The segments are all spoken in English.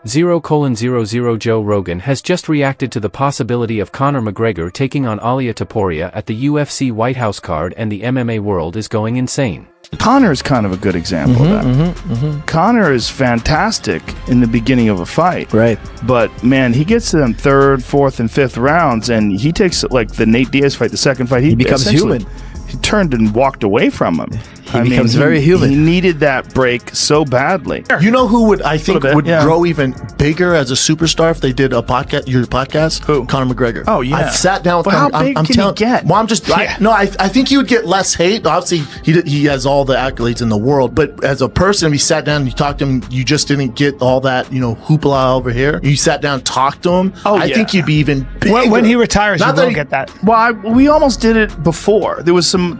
0:00 Joe Rogan has just reacted to the possibility of Conor McGregor taking on Ilia Topuria at the UFC WhiteHouse card, and the MMA world is going insane. Conor is kind of a good example of that. Conor is fantastic in the beginning of a fight. Right. But, man, he gets to them third, fourth, and fifth rounds, and he takes, like, the Nate Diaz fight, the second fight. He becomes human. He turned and walked away from him. He becomes very human. He needed that break so badly. You know who would, I think, grow even bigger as a superstar if they did a podcast? Your podcast? Who? Conor McGregor. Oh, yeah. I've sat down with but Conor. How big can he get? Well, I'm just. I think he would get less hate. Obviously, he has all the accolades in the world. But as a person, if you sat down and you talked to him, you just didn't get all that, hoopla over here. You sat down and talked to him. I think you'd be even bigger. When he retires, you won't get that. Well, we almost did it before. There was some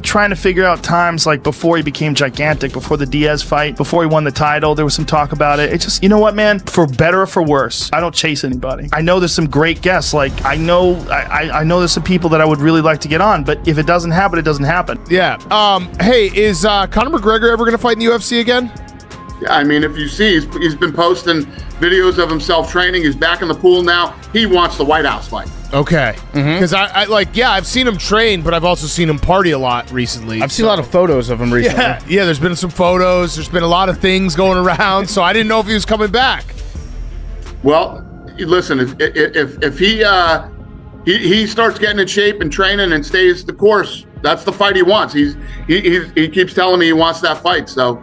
trying to figure out times, like before he became gigantic, before the Diaz fight, before he won the title. There was some talk about it. It's just, you know what, man? For better or for worse, I don't chase anybody. I know there's some great guests. Like, I know there's some people that I would really like to get on, but if it doesn't happen, it doesn't happen. Yeah. Hey, is Conor McGregor ever going to fight in the UFC again? Yeah, I mean, if you see, he's been posting videos of himself training. He's back in the pool now. He wants the WhiteHouse fight. Okay. Because I've seen him train, but I've also seen him party a lot recently. I've seen a lot of photos of him recently. Yeah, there's been some photos. There's been a lot of things going around, so I didn't know if he was coming back. Well, listen, if he starts getting in shape and training and stays the course, that's the fight he wants. He keeps telling me he wants that fight, so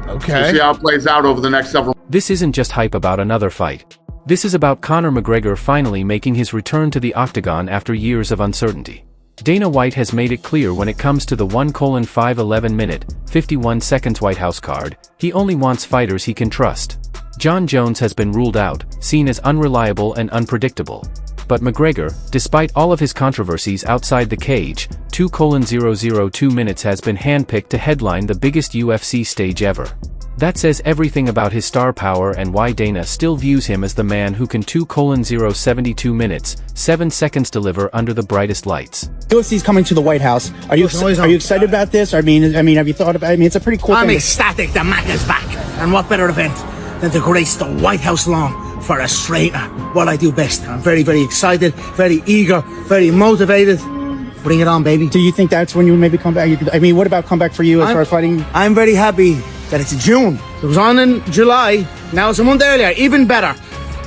okay. We'll see how it plays out over the next several. This isn't just hype about another fight. This is about Conor McGregor finally making his return to the Octagon after years of uncertainty. Dana White has made it clear when it comes to the 1:5 minute, 51 seconds WhiteHouse card, he only wants fighters he can trust. Jon Jones has been ruled out, seen as unreliable and unpredictable. But McGregor, despite all of his controversies outside the cage, 2:002 minutes has been handpicked to headline the biggest UFC stage ever. That says everything about his star power and why Dana still views him as the man who can 2:072 minutes, 7 seconds deliver under the brightest lights. UFC's coming to the White House. Are you excited about this? I mean, have you thought about it? I mean, it's a pretty cool thing. I'm ecstatic the Mac is back. And what better event than to grace the White House lawn for a straightener? What I do best. I'm very, very excited, very eager, very motivated. Bring it on, baby. Do you think that's when you maybe come back? I mean, what about comeback for you as far as fighting? I'm very happy that it's June. It was on in July. Now it's a month earlier. Even better.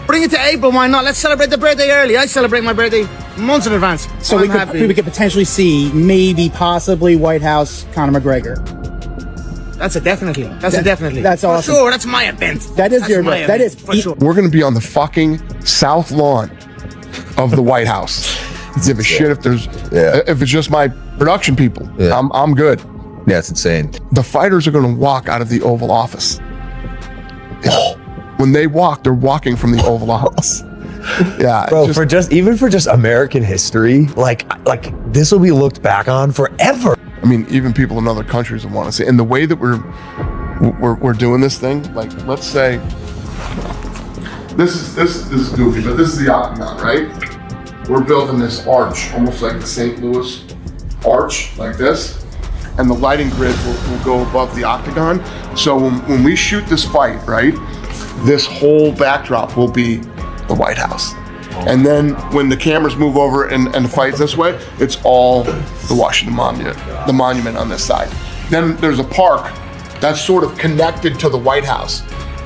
Bring it to April. Why not? Let's celebrate the birthday early. I celebrate my birthday months in advance. So we could potentially see, maybe, possibly, White House Conor McGregor. That's a definitely. That's a definitely. That's awesome. For sure. That's my event. That is your event. That is for sure. We're going to be on the fucking south lawn of the White House. Give a shit if it's just my production people. Yeah. I'm good. Yeah, it's insane. The fighters are going to walk out of the Oval Office. When they walk, they're walking from the Oval Office. Yeah, bro. For just American history, like this will be looked back on forever. I mean, even people in other countries will want to see. And the way that we're doing this thing, like, let's say this is goofy, but this is the Octagon, right? We're building this arch, almost like the St. Louis arch, like this. And the lighting grid will go above the Octagon. So when we shoot this fight, right, this whole backdrop will be the White House. And then when the cameras move over and the fight's this way, it's all the Washington Monument, the monument on this side. Then there's a park that's sort of connected to the White House.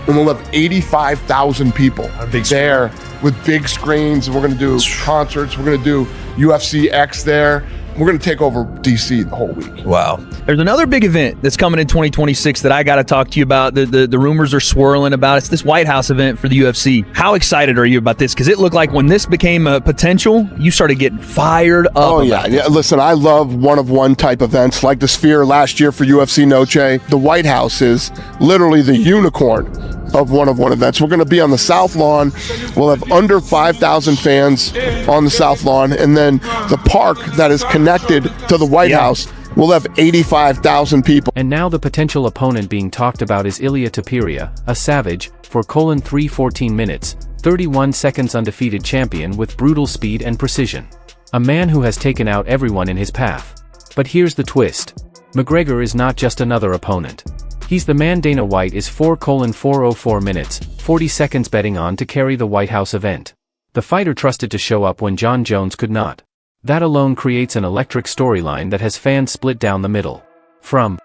And we'll have 85,000 people there with big screens. And we're gonna do concerts. We're gonna do UFC X there. We're going to take over DC the whole week. Wow. There's another big event that's coming in 2026 that I got to talk to you about. The rumors are swirling about. It's this White House event for the UFC. How excited are you about this? Because it looked like when this became a potential, you started getting fired up. Oh, yeah. Listen, I love one-of-one type events like the Sphere last year for UFC Noche. The White House is literally the unicorn of one-of-one events. We're going to be on the South Lawn. We'll have under 5,000 fans on the South Lawn. And then the park that is connected to the White House will have 85,000 people. And now the potential opponent being talked about is Ilia Topuria, a savage, for 3:14 minutes, 31 seconds undefeated champion with brutal speed and precision. A man who has taken out everyone in his path. But here's the twist. McGregor is not just another opponent. He's the man Dana White is 4:404 minutes, 40 seconds betting on to carry the White House event. The fighter trusted to show up when Jon Jones could not. That alone creates an electric storyline that has fans split down the middle. From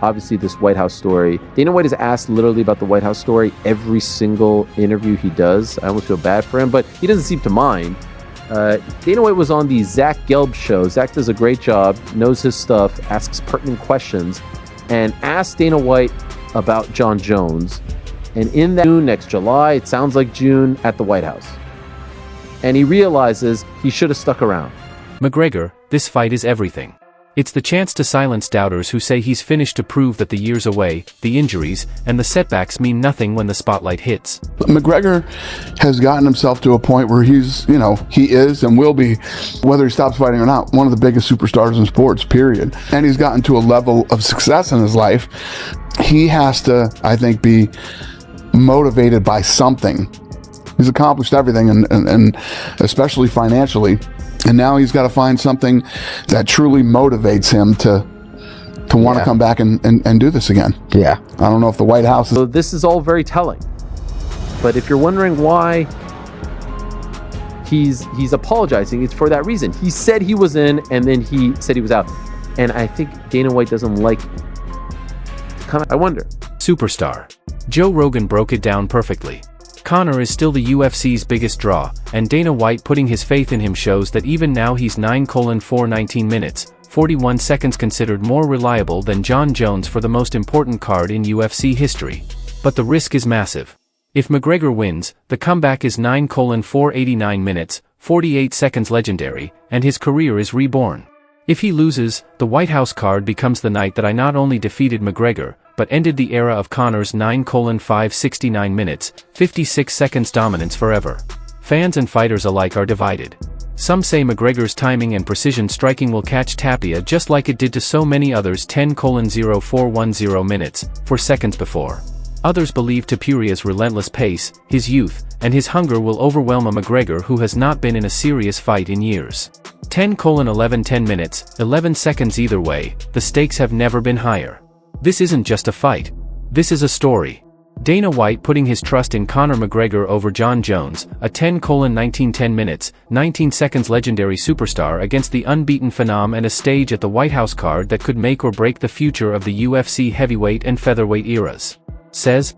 obviously this White House story, Dana White is asked literally about the White House story every single interview he does. I almost feel bad for him, but he doesn't seem to mind. Dana White was on the Zach Gelb show. Zach does a great job, knows his stuff, asks pertinent questions, and asked Dana White about Jon Jones. And in that June, next July, it sounds like June, at the White House. And he realizes he should have stuck around. McGregor, this fight is everything. It's the chance to silence doubters who say he's finished to prove that the years away, the injuries, and the setbacks mean nothing when the spotlight hits. McGregor has gotten himself to a point where he's, he is and will be, whether he stops fighting or not, one of the biggest superstars in sports, period. And he's gotten to a level of success in his life. He has to, I think, be motivated by something. He's accomplished everything, and especially financially. And now he's got to find something that truly motivates him to want to come back and do this again. Yeah. I don't know if the White House is... So this is all very telling. But if you're wondering why he's apologizing, it's for that reason. He said he was in, and then he said he was out. And I think Dana White doesn't like... I wonder. Superstar. Joe Rogan broke it down perfectly. Conor is still the UFC's biggest draw, and Dana White putting his faith in him shows that even now he's 9:419 minutes, 41 seconds considered more reliable than Jon Jones for the most important card in UFC history. But the risk is massive. If McGregor wins, the comeback is 9:489 minutes, 48 seconds legendary, and his career is reborn. If he loses, the White House card becomes the night that I not only defeated McGregor, but ended the era of Conor's 9:569 minutes, 56 seconds dominance forever. Fans and fighters alike are divided. Some say McGregor's timing and precision striking will catch Tapia just like it did to so many others 10:0410 minutes, 4 seconds before. Others believe Topuria's relentless pace, his youth, and his hunger will overwhelm a McGregor who has not been in a serious fight in years. 10:11:10 minutes, 11 seconds either way, the stakes have never been higher. This isn't just a fight. This is a story. Dana White putting his trust in Conor McGregor over Jon Jones, a 10:19:10 minutes, 19 seconds legendary superstar against the unbeaten phenom, and a stage at the White House card that could make or break the future of the UFC heavyweight and featherweight eras. Says